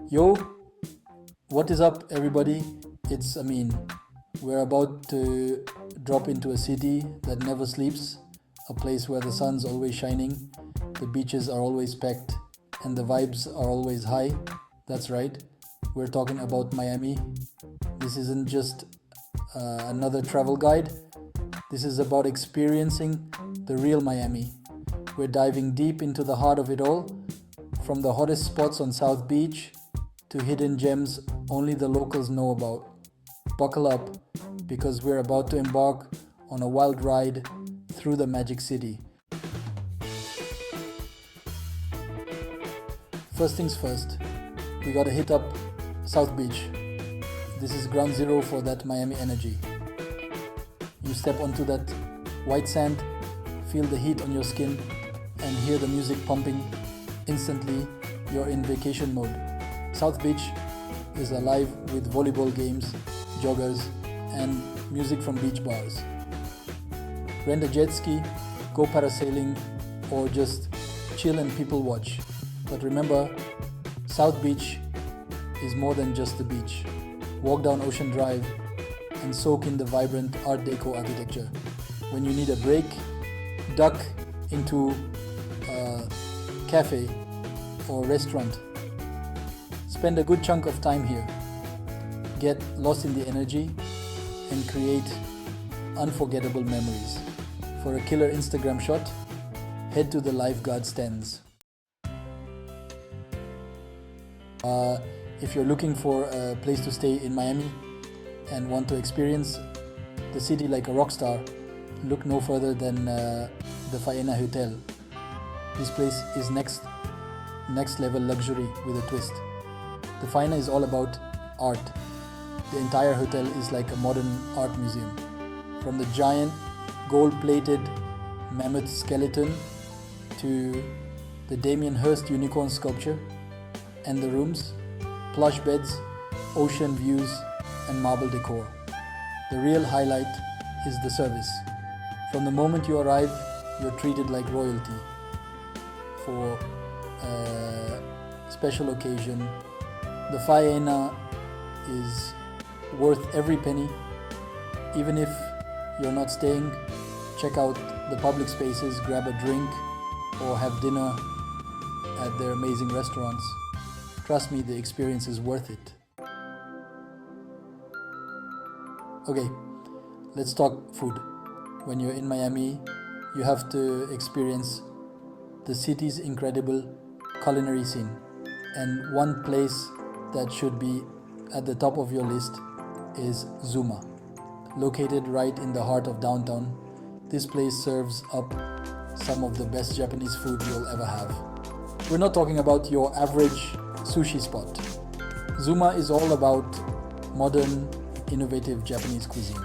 Yo, what is up, everybody? We're about to drop into a city that never sleeps, a place where the sun's always shining, the beaches are always packed, and the vibes are always high. That's right, we're talking about Miami. This isn't just another travel guide, this is about experiencing the real Miami. We're diving deep into the heart of it all, from the hottest spots on South Beach to hidden gems only the locals know about. Buckle up, because we're about to embark on a wild ride through the Magic City. First things first, we gotta hit up South Beach. This is ground zero for that Miami energy. You step onto that white sand, feel the heat on your skin, and hear the music pumping. Instantly, you're in vacation mode. South Beach is alive with volleyball games, joggers, and music from beach bars. Rent a jet ski, go parasailing, or just chill and people watch. But remember, South Beach is more than just the beach. Walk down Ocean Drive and soak in the vibrant Art Deco architecture. When you need a break, duck into a cafe or restaurant. Spend a good chunk of time here. Get lost in the energy and create unforgettable memories. For a killer Instagram shot, head to the lifeguard stands. If you're looking for a place to stay in Miami and want to experience the city like a rock star, look no further than the Faena Hotel. This place is next level luxury with a twist. The Faena is all about art. The entire hotel is like a modern art museum. From the giant gold-plated mammoth skeleton to the Damien Hirst unicorn sculpture, and the rooms, plush beds, ocean views, and marble decor. The real highlight is the service. From the moment you arrive, you're treated like royalty. For a special occasion, the Faena is worth every penny. Even if you're not staying, check out the public spaces, grab a drink, or have dinner at their amazing restaurants. Trust me, the experience is worth it. Okay, let's talk food. When you're in Miami, you have to experience the city's incredible culinary scene. And one place that should be at the top of your list is Zuma. Located right in the heart of downtown, this place serves up some of the best Japanese food you'll ever have. We're not talking about your average sushi spot. Zuma is all about modern, innovative Japanese cuisine.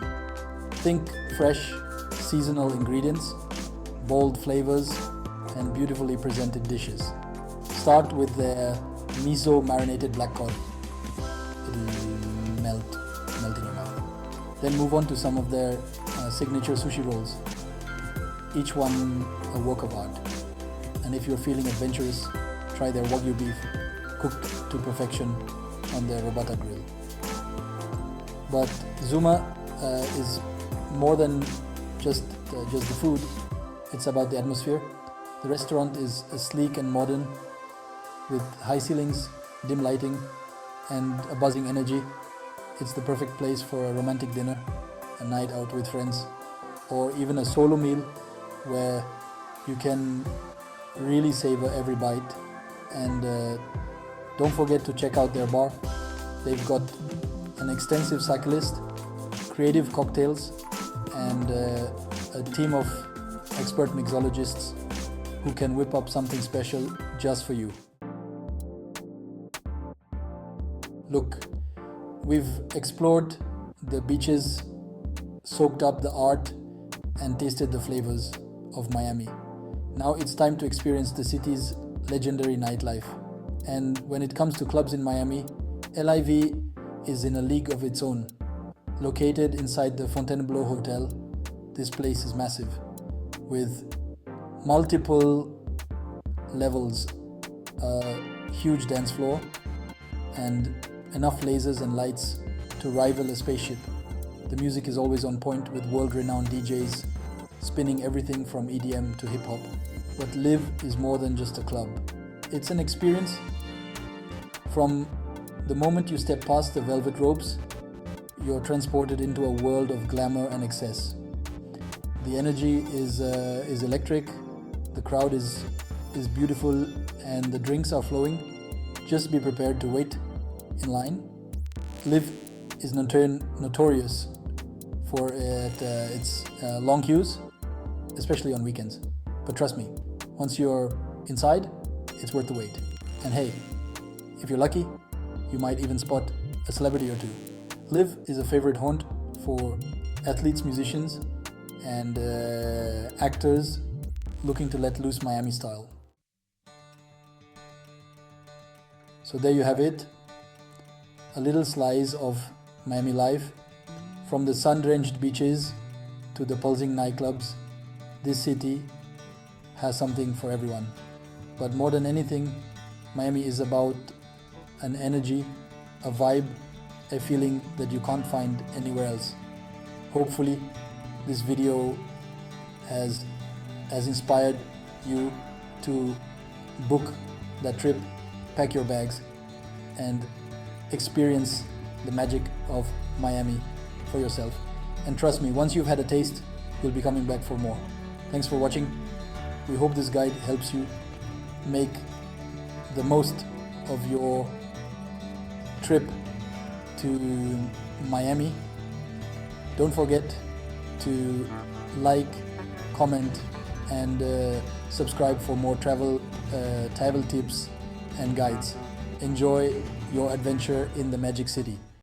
Think fresh, seasonal ingredients, bold flavors, and beautifully presented dishes. Start with their miso marinated black cod. It'll melt in your mouth. Then move on to some of their signature sushi rolls. Each one a work of art. And if you're feeling adventurous, try their wagyu beef, cooked to perfection on their robata grill. But Zuma is more than just the food. It's about the atmosphere. The restaurant is sleek and modern, with high ceilings, dim lighting, and a buzzing energy. It's the perfect place for a romantic dinner, a night out with friends, or even a solo meal where you can really savor every bite. And don't forget to check out their bar. They've got an extensive cyclist, creative cocktails, and a team of expert mixologists who can whip up something special just for you. Look, we've explored the beaches, soaked up the art, and tasted the flavors of Miami. Now it's time to experience the city's legendary nightlife. And when it comes to clubs in Miami, LIV is in a league of its own. Located inside the Unforgettable Hotel, this place is massive, with multiple levels, a huge dance floor, and enough lasers and lights to rival a spaceship. The music is always on point with world-renowned DJs spinning everything from EDM to hip-hop. But Live is more than just a club. It's an experience. From the moment you step past the velvet ropes, you're transported into a world of glamour and excess. The energy is electric, the crowd is beautiful, and the drinks are flowing. Just be prepared to wait in line. Live is notorious for its long queues, especially on weekends. But trust me, once you're inside, it's worth the wait. And hey, if you're lucky, you might even spot a celebrity or two. Live is a favorite haunt for athletes, musicians, and actors looking to let loose Miami style. So there you have it, a little slice of Miami life. From the sun-drenched beaches to the pulsing nightclubs, this city has something for everyone. But more than anything, Miami is about an energy, a vibe, a feeling that you can't find anywhere else. Hopefully, this video has inspired you to book that trip, pack your bags, and experience the magic of Miami for yourself. And trust me, once you've had a taste, you'll be coming back for more. Thanks for watching. We hope this guide helps you make the most of your trip to Miami. Don't forget to like, comment, and subscribe for more travel tips and guides. Enjoy your adventure in the Magic City.